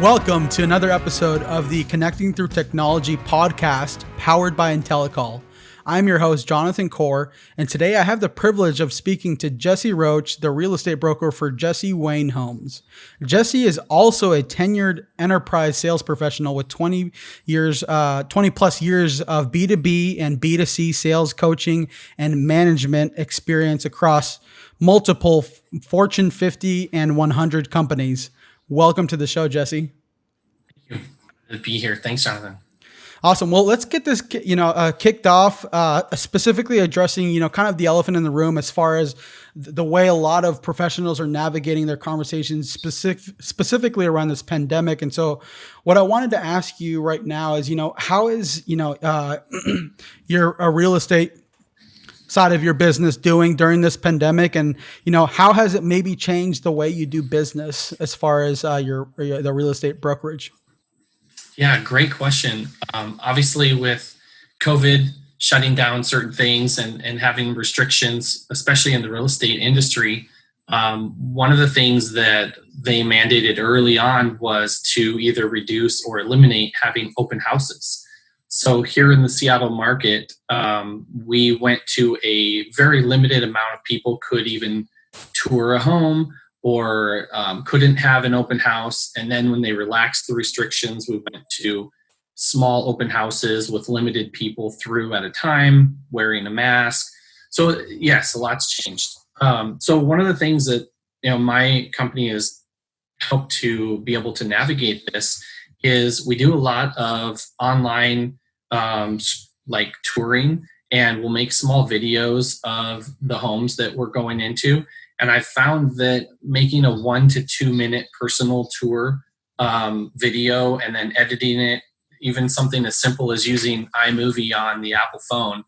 Welcome to another episode of the Connecting Through Technology podcast powered by Intellacall. I'm your host, Jonathan Core, and today I have the privilege of speaking to Jesse Roach, the real estate broker for Jesse Wayne Homes. Jesse is also a tenured enterprise sales professional with 20 plus years of B2B and B2C sales coaching and management experience across multiple Fortune 50 and 100 companies. Welcome to the show, Jesse. Thank you. To be here. Thanks, Jonathan. Awesome. Well, let's get this, kicked off, specifically addressing, kind of the elephant in the room as far as the way a lot of professionals are navigating their conversations specifically around this pandemic. And so what I wanted to ask you right now is, how is, your real estate side of your business doing during this pandemic, and how has it maybe changed the way you do business as far as the real estate brokerage? Yeah, great question. Obviously, with COVID shutting down certain things and having restrictions, especially in the real estate industry, one of the things that they mandated early on was to either reduce or eliminate having open houses. So here in the Seattle market, we went to a very limited amount of people could even tour a home or couldn't have an open house. And then when they relaxed the restrictions, we went to small open houses with limited people through at a time, wearing a mask. So yes, a lot's changed. So one of the things that my company has helped to be able to navigate this is we do a lot of online like touring, and we'll make small videos of the homes that we're going into. And I found that making a 1 to 2 minute personal tour video and then editing it, even something as simple as using iMovie on the Apple phone,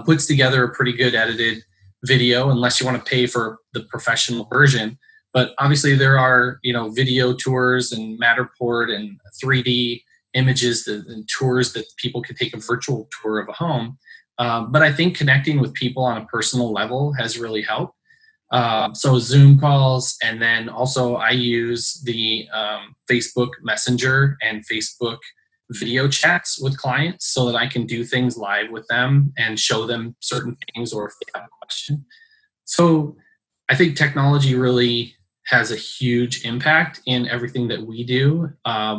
puts together a pretty good edited video, unless you want to pay for the professional version. But obviously there are, video tours and Matterport and 3D images and tours that people can take a virtual tour of a home. But I think connecting with people on a personal level has really helped. So Zoom calls, and then also I use the Facebook Messenger and Facebook video chats with clients so that I can do things live with them and show them certain things, or if they have a question. So I think technology really has a huge impact in everything that we do,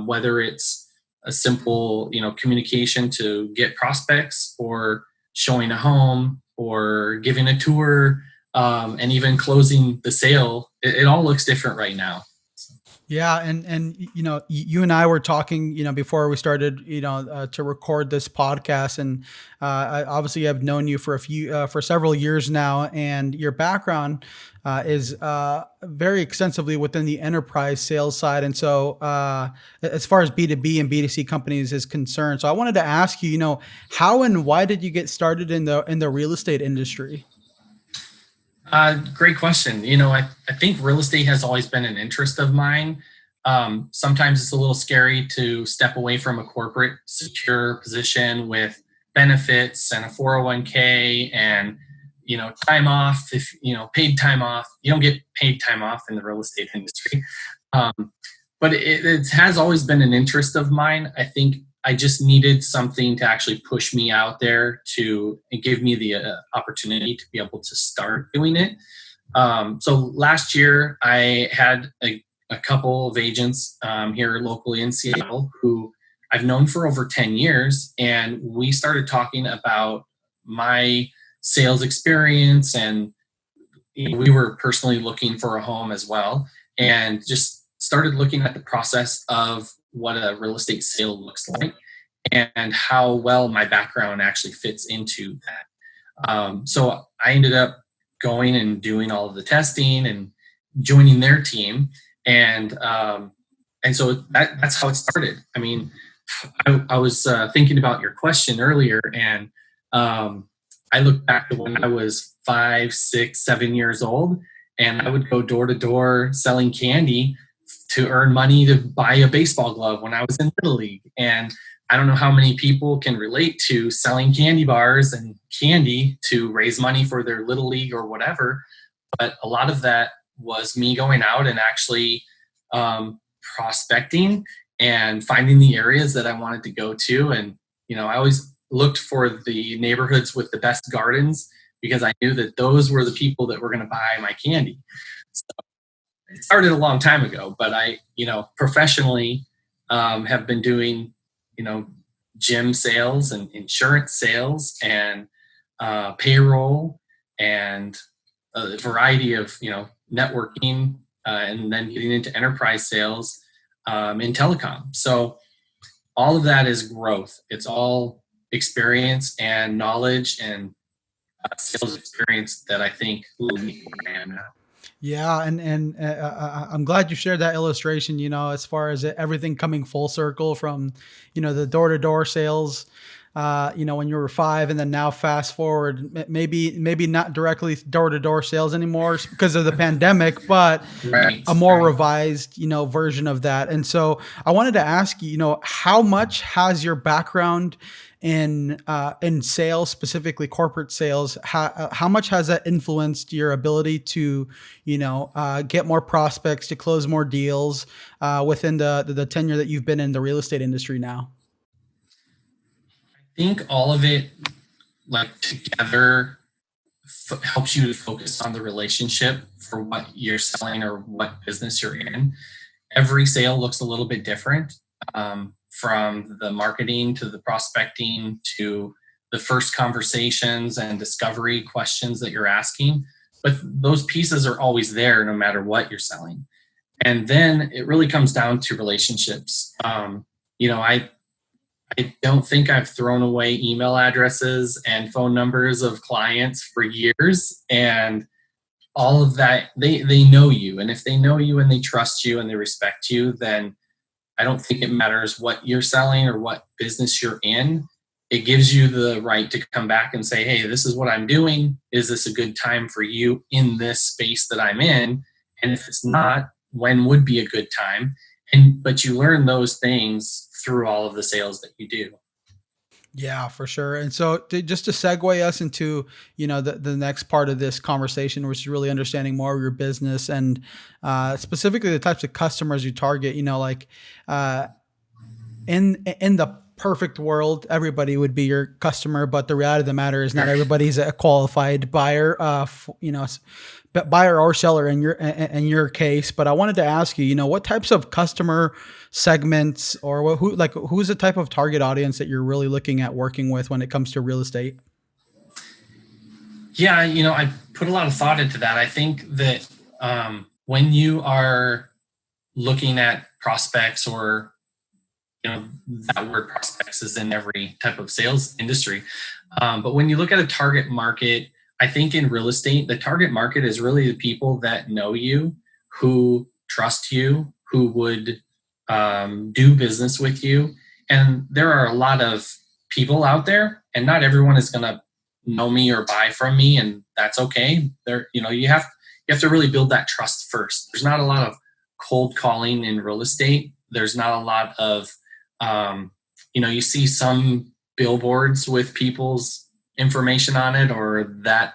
whether it's a simple, communication to get prospects, or showing a home, or giving a tour, and even closing the sale. It all looks different right now. Yeah, and you and I were talking, before we started, to record this podcast, and obviously I've known you for for several years now, and your background is very extensively within the enterprise sales side, and so as far as B2B and B2C companies is concerned, so I wanted to ask you, how and why did you get started in the real estate industry? Great question. I think real estate has always been an interest of mine. Sometimes it's a little scary to step away from a corporate secure position with benefits and a 401k and, time off. If, paid time off, you don't get paid time off in the real estate industry. But it has always been an interest of mine. I think I just needed something to actually push me out there to give me the opportunity to be able to start doing it. So last year, I had a couple of agents here locally in Seattle who I've known for over 10 years. And we started talking about my sales experience, and we were personally looking for a home as well, and just started looking at the process of what a real estate sale looks like and how well my background actually fits into that. So I ended up going and doing all of the testing and joining their team. And so that's how it started. I mean, I was thinking about your question earlier, and I look back to when I was 5, 6, 7 years old, and I would go door to door selling candy to earn money to buy a baseball glove when I was in Little League. And I don't know how many people can relate to selling candy bars and candy to raise money for their Little League or whatever. But a lot of that was me going out and actually prospecting and finding the areas that I wanted to go to. And, I always looked for the neighborhoods with the best gardens because I knew that those were the people that were going to buy my candy. So it started a long time ago, but I, professionally have been doing, gym sales and insurance sales and payroll and a variety of, networking and then getting into enterprise sales in telecom. So all of that is growth. It's all experience and knowledge and sales experience that I think will be where I am now. Yeah, and I'm glad you shared that illustration. As far as everything coming full circle from, the door-to-door sales, when you were 5, and then now fast forward, maybe not directly door-to-door sales anymore because of the pandemic, but Right. a more Right. revised, version of that. And so I wanted to ask you, how much has your background in sales, specifically corporate sales, how much has that influenced your ability to, get more prospects, to close more deals within the tenure that you've been in the real estate industry now? I think all of it, like together, helps you to focus on the relationship for what you're selling or what business you're in. Every sale looks a little bit different, from the marketing to the prospecting to the first conversations and discovery questions that you're asking. But those pieces are always there no matter what you're selling. And then it really comes down to relationships. I don't think I've thrown away email addresses and phone numbers of clients for years. And all of that, they know you. And if they know you and they trust you and they respect you, then I don't think it matters what you're selling or what business you're in. It gives you the right to come back and say, hey, this is what I'm doing. Is this a good time for you in this space that I'm in? And if it's not, when would be a good time? But you learn those things through all of the sales that you do. Yeah, for sure. And so just to segue us into, the next part of this conversation, which is really understanding more of your business and specifically the types of customers you target, uh, in the perfect world, everybody would be your customer, but the reality of the matter is not everybody's a qualified buyer, buyer or seller in your case. But I wanted to ask you, what types of customer segments or who's the type of target audience that you're really looking at working with when it comes to real estate? Yeah, I put a lot of thought into that. I think that when you are looking at prospects, or that word prospects is in every type of sales industry. But when you look at a target market, I think in real estate, the target market is really the people that know you, who trust you, who would do business with you. And there are a lot of people out there, and not everyone is going to know me or buy from me, and that's okay. You have to really build that trust first. There's not a lot of cold calling in real estate. There's not a lot of you see some billboards with people's information on it, or that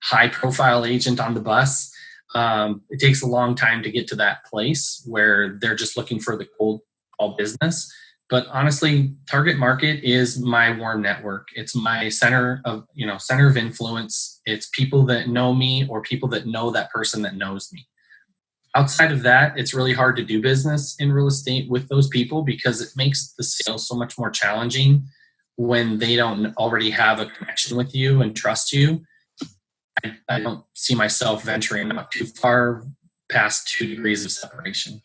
high profile agent on the bus. It takes a long time to get to that place where they're just looking for the cold call business. But honestly, target market is my warm network. It's my center of influence. It's people that know me or people that know that person that knows me. Outside of that, it's really hard to do business in real estate with those people because it makes the sale so much more challenging when they don't already have a connection with you and trust you. I don't see myself venturing out too far past 2 degrees of separation.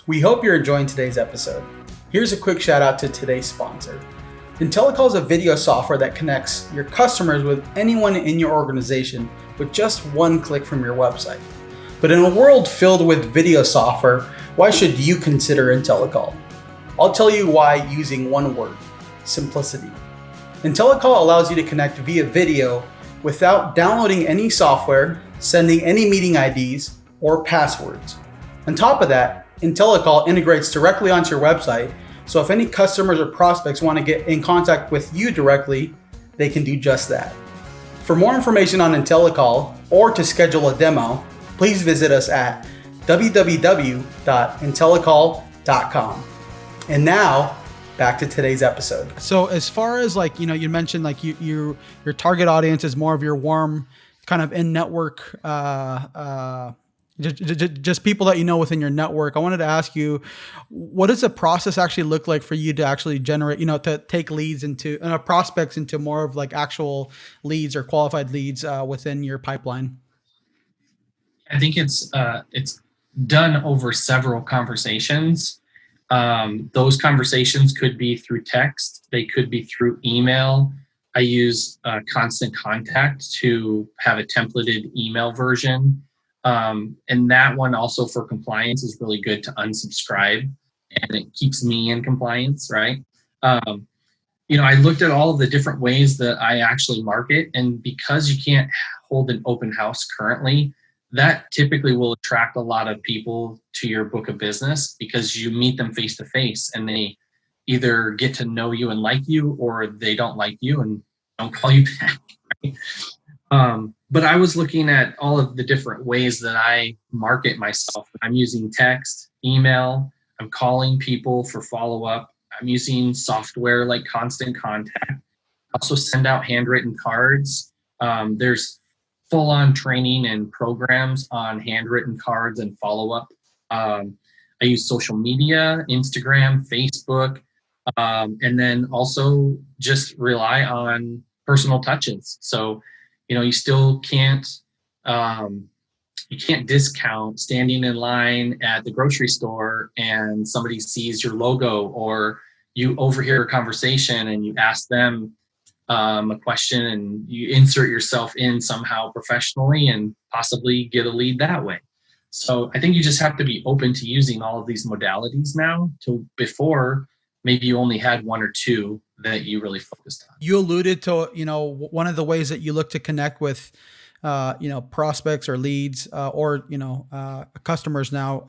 We hope you're enjoying today's episode. Here's a quick shout out to today's sponsor. Intellacall is a video software that connects your customers with anyone in your organization with just one click from your website. But in a world filled with video software, why should you consider Intellacall? I'll tell you why using one word: simplicity. Intellacall allows you to connect via video without downloading any software, sending any meeting IDs, or passwords. On top of that, Intellacall integrates directly onto your website, so if any customers or prospects want to get in contact with you directly, they can do just that. For more information on Intellacall or to schedule a demo, please visit us at www.intellacall.com. And now, back to today's episode. So, as far as like, you mentioned like your target audience is more of your warm, kind of in network, just people that you know within your network. I wanted to ask you, what does the process actually look like for you to actually generate, to take leads into prospects into more of like actual leads or qualified leads within your pipeline? I think it's done over several conversations. Those conversations could be through text, they could be through email. I use Constant Contact to have a templated email version. And that one also for compliance is really good to unsubscribe, and it keeps me in compliance, right? I looked at all of the different ways that I actually market, and because you can't hold an open house currently, that typically will attract a lot of people to your book of business because you meet them face to face and they either get to know you and like you, or they don't like you and don't call you back. Right? But I was looking at all of the different ways that I market myself. I'm using text, email, I'm calling people for follow up. I'm using software like Constant Contact. I also send out handwritten cards. There's full-on training and programs on handwritten cards and follow-up. I use social media, Instagram, Facebook, and then also just rely on personal touches. So, you still can't discount standing in line at the grocery store and somebody sees your logo, or you overhear a conversation and you ask them a question and you insert yourself in somehow professionally and possibly get a lead that way. So I think you just have to be open to using all of these modalities now. To before, maybe you only had one or two that you really focused on. You alluded to, one of the ways that you look to connect with, prospects or leads, or, customers now,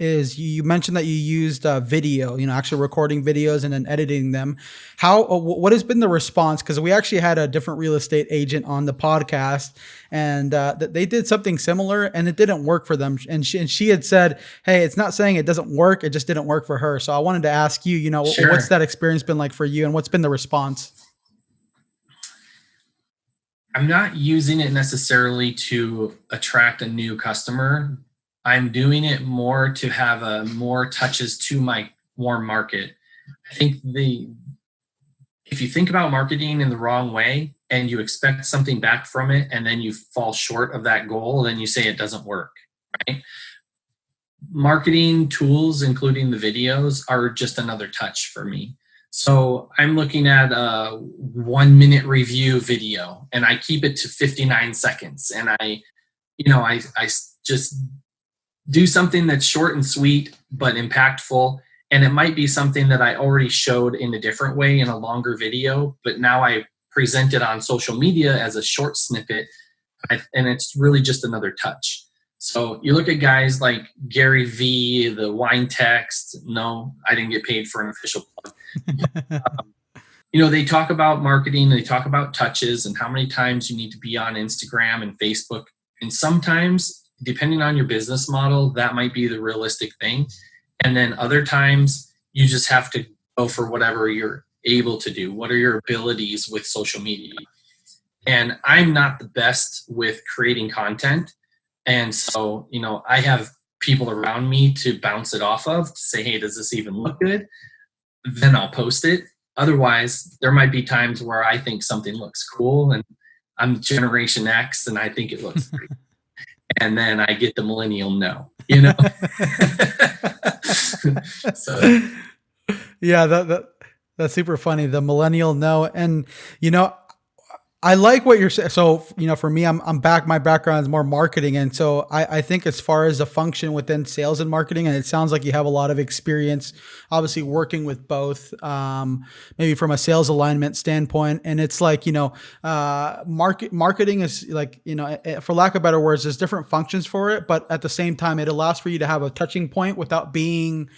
is you mentioned that you used video, actually recording videos and then editing them. What has been the response? Because we actually had a different real estate agent on the podcast, and they did something similar and it didn't work for them. And she had said, hey, it's not saying it doesn't work, it just didn't work for her. So I wanted to ask you, Sure. what's that experience been like for you, and what's been the response? I'm not using it necessarily to attract a new customer. I'm doing it more to have more touches to my warm market. I think if you think about marketing in the wrong way and you expect something back from it and then you fall short of that goal, then you say it doesn't work, right? Marketing tools, including the videos, are just another touch for me. So I'm looking at a 1 minute review video and I keep it to 59 seconds. And I just do something that's short and sweet, but impactful. And it might be something that I already showed in a different way in a longer video, but now I present it on social media as a short snippet. And it's really just another touch. So you look at guys like Gary V, the wine text. No, I didn't get paid for an official plug. They talk about marketing, they talk about touches and how many times you need to be on Instagram and Facebook. And sometimes, depending on your business model, that might be the realistic thing. And then other times you just have to go for whatever you're able to do. What are your abilities with social media? And I'm not the best with creating content. And so, I have people around me to bounce it off of, to say, hey, does this even look good? Then I'll post it. Otherwise, there might be times where I think something looks cool and I'm Generation X and I think it looks great. And then I get the millennial no, So yeah, that's super funny. The millennial no. And, I like what you're saying. So, for me, my background is more marketing. And so I think as far as the function within sales and marketing, and it sounds like you have a lot of experience, obviously working with both, maybe from a sales alignment standpoint. And it's like, marketing is like, for lack of better words, there's different functions for it, but at the same time, it allows for you to have a touching point without being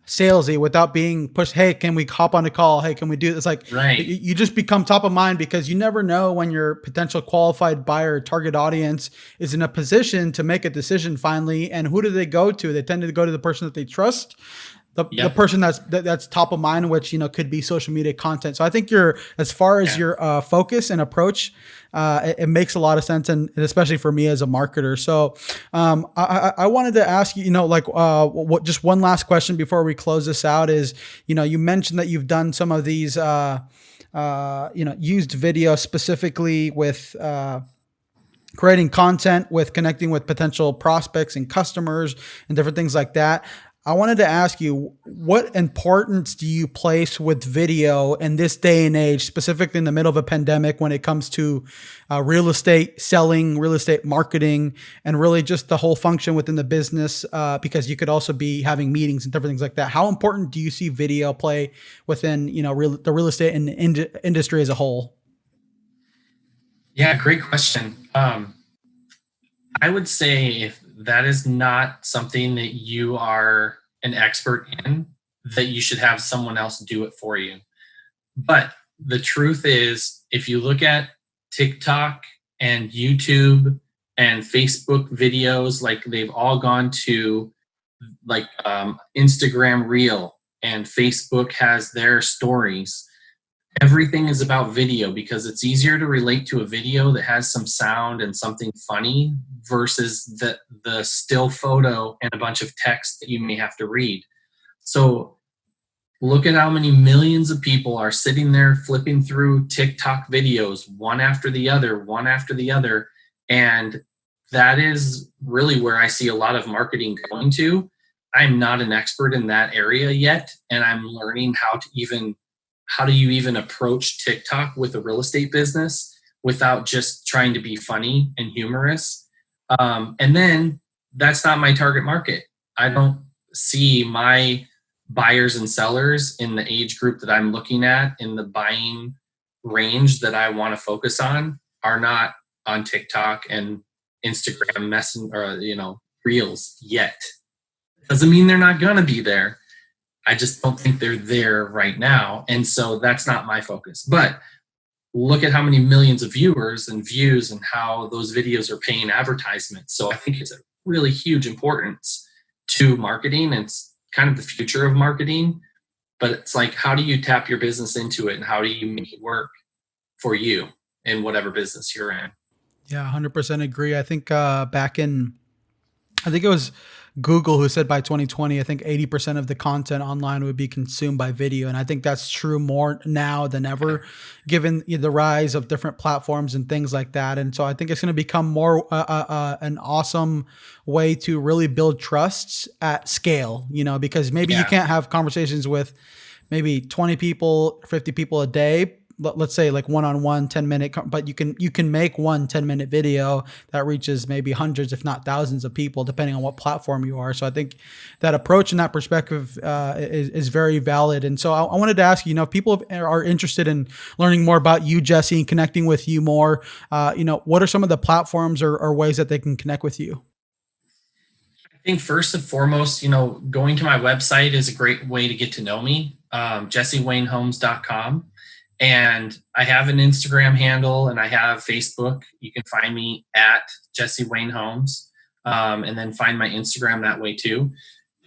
salesy, without being pushed. Hey, can we hop on a call? Hey, can we do this? Like, right. You just become top of mind because you never know when your potential qualified buyer target audience is in a position to make a decision finally. And who do they go to? They tend to go to the person that they trust, the person that's top of mind, which, could be social media content. So I think as far as your focus and approach, it makes a lot of sense, and especially for me as a marketer. So I wanted to ask you, just one last question before we close this out is, you mentioned that you've done some of these, used video specifically with creating content, with connecting with potential prospects and customers and different things like that. I wanted to ask you, what importance do you place with video in this day and age, specifically in the middle of a pandemic, when it comes to real estate selling, real estate marketing, and really just the whole function within the business? Because you could also be having meetings and different things like that. How important do you see video play within, the real estate and industry as a whole? Yeah, great question. I would say if that is not something that you are an expert in, that you should have someone else do it for you. But the truth is, if you look at TikTok and YouTube and Facebook videos, like they've all gone to Instagram Reel, and Facebook has their stories. Everything is about video because it's easier to relate to a video that has some sound and something funny versus the still photo and a bunch of text that you may have to read. So look at how many millions of people are sitting there flipping through TikTok videos, one after the other. And that is really where I see a lot of marketing going to. I'm not an expert in that area yet, and I'm learning how do you even approach TikTok with a real estate business without just trying to be funny and humorous. And then that's not my target market. I don't see my buyers and sellers in the age group that I'm looking at in the buying range that I want to focus on are not on TikTok and Instagram Reels yet. Doesn't mean they're not going to be there. I just don't think they're there right now. And so that's not my focus. But look at how many millions of viewers and views and how those videos are paying advertisements. So I think it's a really huge importance to marketing. It's kind of the future of marketing. But it's like, how do you tap your business into it, and how do you make it work for you in whatever business you're in? Yeah, 100% agree. I think I think it was Google who said by 2020, I think 80% of the content online would be consumed by video. And I think that's true more now than ever, given the rise of different platforms and things like that. And so I think it's going to become more an awesome way to really build trusts at scale, because maybe you can't have conversations with maybe 20 people, 50 people a day. Let's say like one-on-one 10-minute, but you can make 10-minute video that reaches maybe hundreds, if not thousands of people, depending on what platform you are. So I think that approach and that perspective is very valid. And so I wanted to ask you, if people are interested in learning more about you, Jesse, and connecting with you more, what are some of the platforms or ways that they can connect with you? I think first and foremost, going to my website is a great way to get to know me, jessewaynehomes.com. And I have an Instagram handle and I have Facebook. You can find me at Jesse Wayne Homes, and then find my Instagram that way too.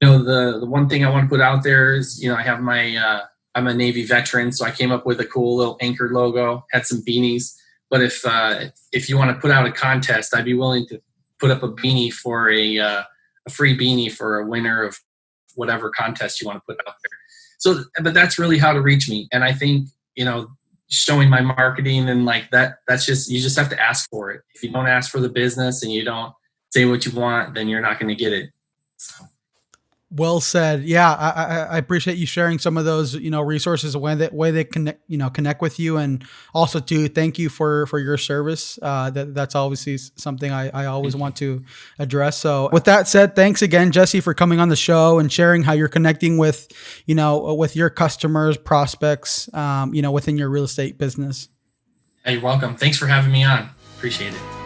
The one thing I want to put out there is, I have I'm a Navy veteran, so I came up with a cool little anchor logo, had some beanies. But if you want to put out a contest, I'd be willing to put up a beanie for a free beanie for a winner of whatever contest you want to put out there. So, but that's really how to reach me. And I think, showing my marketing and like that's just, you just have to ask for it. If you don't ask for the business and you don't say what you want, then you're not going to get it. So. Well said. Yeah, I appreciate you sharing some of those, resources, way they connect with you, and also to thank you for your service. That's obviously something I always want to address. So with that said, thanks again, Jesse, for coming on the show and sharing how you're connecting with, with your customers, prospects, within your real estate business. Hey, you're welcome. Thanks for having me on. Appreciate it.